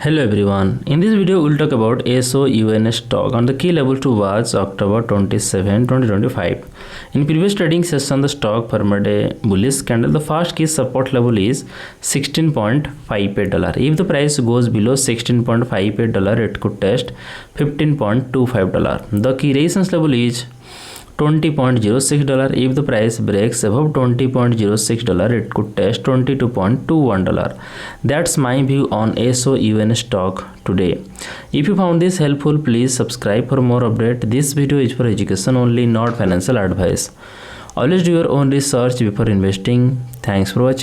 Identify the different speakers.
Speaker 1: Hello everyone. In this video we'll talk about ASO UNS stock on the key level to watch October 27, 2025. In previous trading session the stock performed bullish candle. The first key support level is $16.58. If the price goes below $16.58 it could test $15.25. The key resistance level is $20.06. If the price breaks above $20.06 it could test $22.21. That's my view on ASO UN stock today. If you found this helpful, please subscribe for more update. This video is for education only, not financial advice. Always do your own research before investing. Thanks for watching.